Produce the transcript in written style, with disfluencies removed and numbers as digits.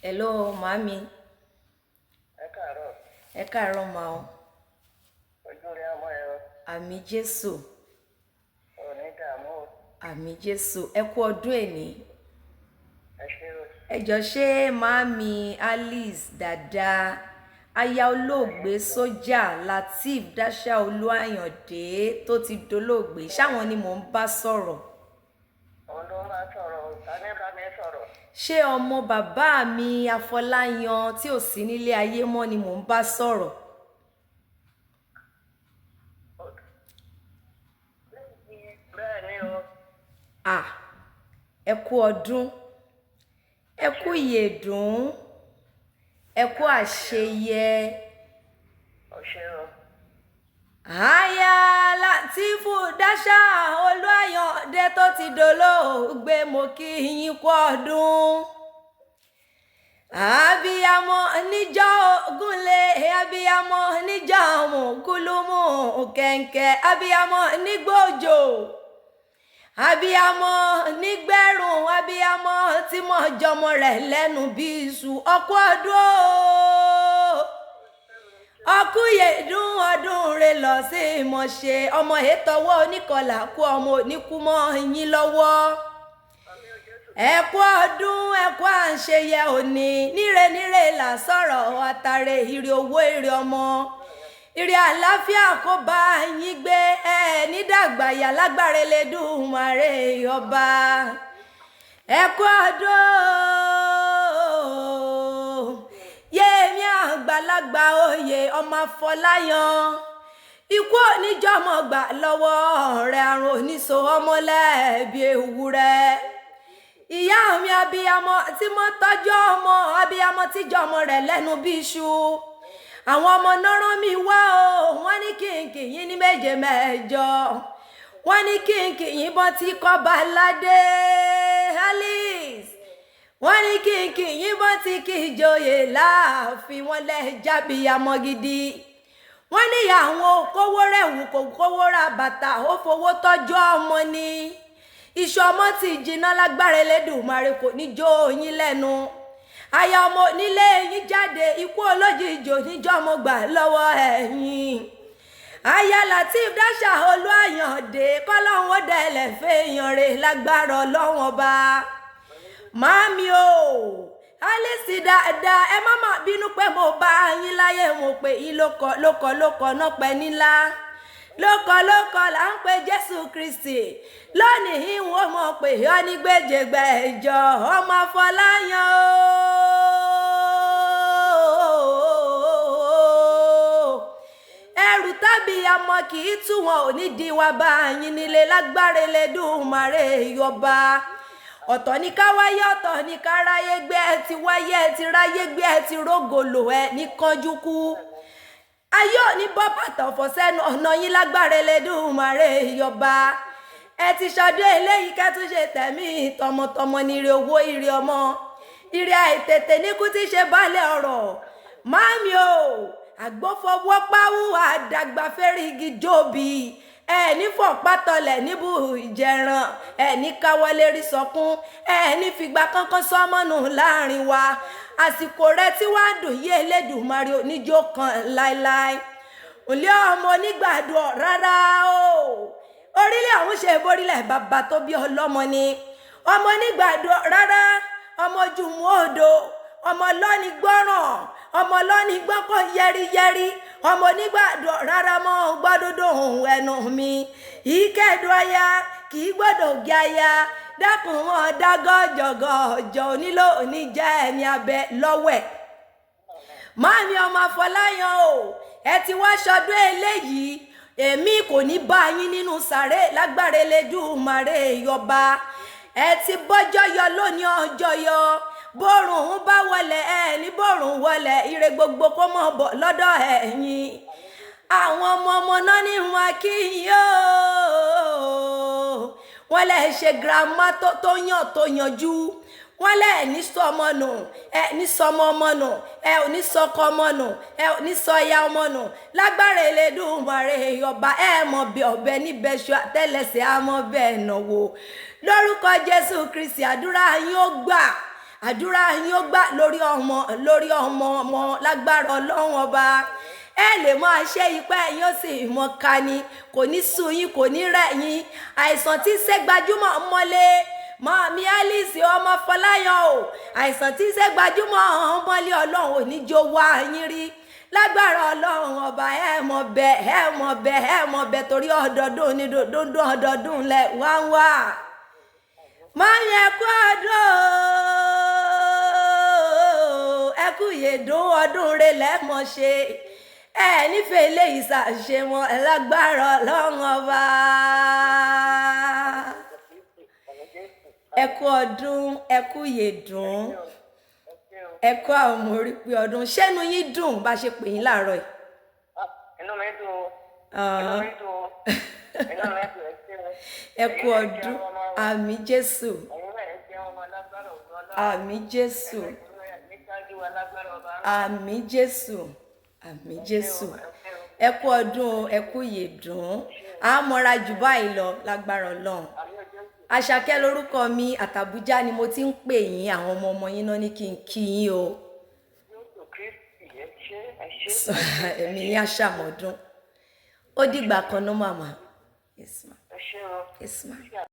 Hello, mami. Ẹ káàárọ̀. Ẹ káàárọ̀ ma o. Ojú rẹ ọmọ ẹ o. Àmì Jésù. Ò ní dààmú o. Àmì Jésù. Ẹ kú ọdún èní. Ẹ ṣé o. Ẹ jọ̀ọ́ ṣé màámi Alice Dada aya olóògbé sójà Lateef Dáṣà Olúàyàndé tó ti dolóògbé ṣáwọn ni mò ń bá sọ̀rọ̀. Òun ló máa sọ̀rọ̀ o. Ta ní bá mi sọ̀rọ̀? Ṣé ọmọ bàbá mi Afọláyan tí ò sí nílé ayé mọ́ ni mò ń bá sọ̀rọ̀? Bẹ́ẹ̀ ni o. Ẹ kú ọdún. Ẹ kú ìyèdún. Ẹ kú àṣeyẹ. Ó ṣé o. Aya Lateef Dáṣà Olúàyàndé tó ti dolóògbé mo kí yín kú ọdún. Abiyamọ níjọ́ Ògúnlé, abiyamọ níjọ́ Mùkúlùmù kẹ̀ǹkẹ̀, abiyamọ nígbòjò, abiyamọ nígbẹ̀rùn, abiyamọ tí mo jọmọ rẹ̀ lẹ́nu bí iṣu. Ọkú ọdún o. Ọkú yèdún ọdún rẹ lọ sí ìmọ̀ṣe ọmọ ètòwọ́ oníkọlà kú ọmọ oníkúmọ́ yín lọ́wọ́. Ẹ kú ọdún ẹ kú àṣeyẹ òní níre là sọ̀rọ̀ àtàrẹ ire owó ire ọmọ ire àlàáfíà kó bá yín gbé ẹ nídàgbàyà lágbára Elédùmarè ọba. Ẹ kú ọdún yéèmí àgbàlagbà oyè ọmọ Afọláyan ikú oníjọmọ gbà lọ́wọ́ rẹ̀ àrùn oníṣò ọmọlẹ́bí ewúrẹ́. Ìyá mi abiyamọ tí mo tọ́jú ọmọ abiyamọ tí jọmọ rẹ̀ lẹ́nu bí iṣu. Àwọn ọmọ náà rán mi wá o wọ́n ní kí n yín ní méje mẹ́jọ wọ́n ní kí n yín bọ́n tí kọ́ba aládé Alice wọ́n ní kí n yín bọ́n tí kì í joyè láàfin wọ́n lẹ́ jábìyamọ gidi. Wọ́n ní àwọn kówó rẹ̀ wù kò kówó ra bàtà ó fowó tọ́jú ọmọ ni. Iṣu ọmọ ti jìnnà lágbára Elédùmarè kò ní jó yín lẹ́nu. Aya ọmọ nílé yín jáde ikú olójijì oníjọ́mọ gbà lọ́wọ́ ẹ̀yin. Aya Lateef Dáṣà Olúàyàndé kọ́lọ́hún ó dẹ̀lẹ̀ fẹ́yàn rẹ̀ lágbára Ọlọ́run ọba. Màámi o Alice dáadáa ẹ má má bínú pé mo bá yín láyé mo pè yín lókọ náà pẹ́ nílá. Lókọ là ń pe Jésù Kristi lónìí wọ́n mọ̀ pé ọ ní gbèjègbèjọ ọmọ Afọláyan o. Ẹrù tábì àmọ́ kì í tú wọn ò ní di wa bá yín nílé lágbára Elédùmarè ọba. Ọ̀tọ̀ ní ká wáyé ọ̀tọ̀ ní ká ráyé gbé ẹ ti wáyé ẹ ti ráyé gbé ẹ ti rógòlò ẹ ní kánjú kú. Ayé òní bọ́ bàtà ọ̀fọ̀ sẹ́nu ọ̀nà yín lágbára Elédùmarè ọba. Ẹ ti ṣọdún eléyìí ká tún ṣe tẹ̀mí tọmọtọmọ ní ire owó ire ọmọ ire àìtètè níkú tí ṣe balẹ̀ ọ̀rọ̀. Màámi o àgbófọwọ́ páwú àdàgbà fẹ́rìgì jóbi ní fọ̀pátọ̀lẹ̀ níbù ìjẹran ní káwọlé rí sọkún ní fìgbà kankan sọmọnù láàrin wa. Àsìkò rẹ tí wàá dùn yí Elédùmarè oníjó kan láéláé. Òlé ọmọ onígbàdùn rárá o. Orílẹ̀ ọ̀hún ṣe borílẹ̀ bàbá tó bí ọlọ́mọ ni. Ọmọ onígbàdùn rárá ọmọ jùmọ̀ odò ọmọ lọ́ni gbọ́ràn ọmọ lọ́ni gbọ́kọ̀ yẹ́rìyẹ́rì ọmọ onígbàdùn rárá mọ́ gbọ́dọ̀dọ̀ ohun ẹnu mi. Ìkẹ́dùn aya kì í gbọ́dọ̀ gé aya dákun wọn dágọ́jọ̀gọ́jọ onílò oníjẹ́ ẹni abẹ lọ́wẹ̀. Màámi ọmọ Afọláyan o ẹ ti wá ṣọdún eléyìí èmi kò ní bá yín nínú sàré lágbára Elédùmarè ọba. Ẹ ti bọ́jọ́ yọ lónìí ọjọ́ yọ bórùn ń bá wọlé ní bórùn wọlé ire gbogbo kó mọ̀ bọ̀ lọ́dọ̀ ẹ̀yin. Àwọn ọmọ náà ní wọn kí yóò wọ́n lè ṣe girama tó yanjú wọ́n lè ní sọmọ nù ní sọmọ ọmọ nù ò ní sọkọ ọmọ nù ò ní sọya ọmọ nù lágbára Elédùmarè ọba mọ̀ bí ọ̀bẹ níbẹ̀ ṣọ àtẹ́lẹsẹ̀ àmọ́ bẹ́ẹ̀ náwó lórúkọ Jésù Kristi àdúrà yín ó gbà àdúrà yín ó gbà lórí ọmọ lágbára ọlọ́run ọba ẹ lè máa ṣe ipá ẹ̀yin ó sì mọ ká ni kò ní sú yín kò ní rẹ̀ yín àìsàn tí ń ṣe gbajúmọ̀ mọ́lé mọ́mí Alice ọmọ Fọláyàn o àìsàn tí ń ṣe gbajúmọ̀ mọ́lé ọlọ́run ò ní jó wá yín rí lágbára ọlọ́run ọba ẹ mọ̀ bẹ́ẹ̀ torí ọdọọdún ní dundun ọdọọdún lẹ wá ń wá máa yẹ kó ọdún ẹ kú yèdún ọdún rẹ lẹ́mọ̀ ṣe ẹ nífẹ̀ẹ́ eléyìí ṣàṣe wọn lágbára ọlọ́run ọba ẹ kú ọdún ẹ kú yèdún ẹ kú àwọn ọmọ orí pé ọdún ṣẹ́nu yín dùn bá ṣe pè yín láàárọ̀ yìí. inú mi dùn inú mi dùn inú mi dùn ẹ kú ọdún àmì Jésù àmì Jésù àmì Jésù àmì Jésù ẹ kú ọdún ẹ kú yèdún àmọ́ra jù báyìí lọ lágbára Ọlọ́run. Àṣàkẹ́ lórúkọ mi àtàbújá ni mo ti ń pè yín àwọn ọmọ yín náà ní kí n kí yín o ẹ̀mí yín aṣàmọ̀dún ó dìgbà kan náà màmá. Yes ma. Yes ma.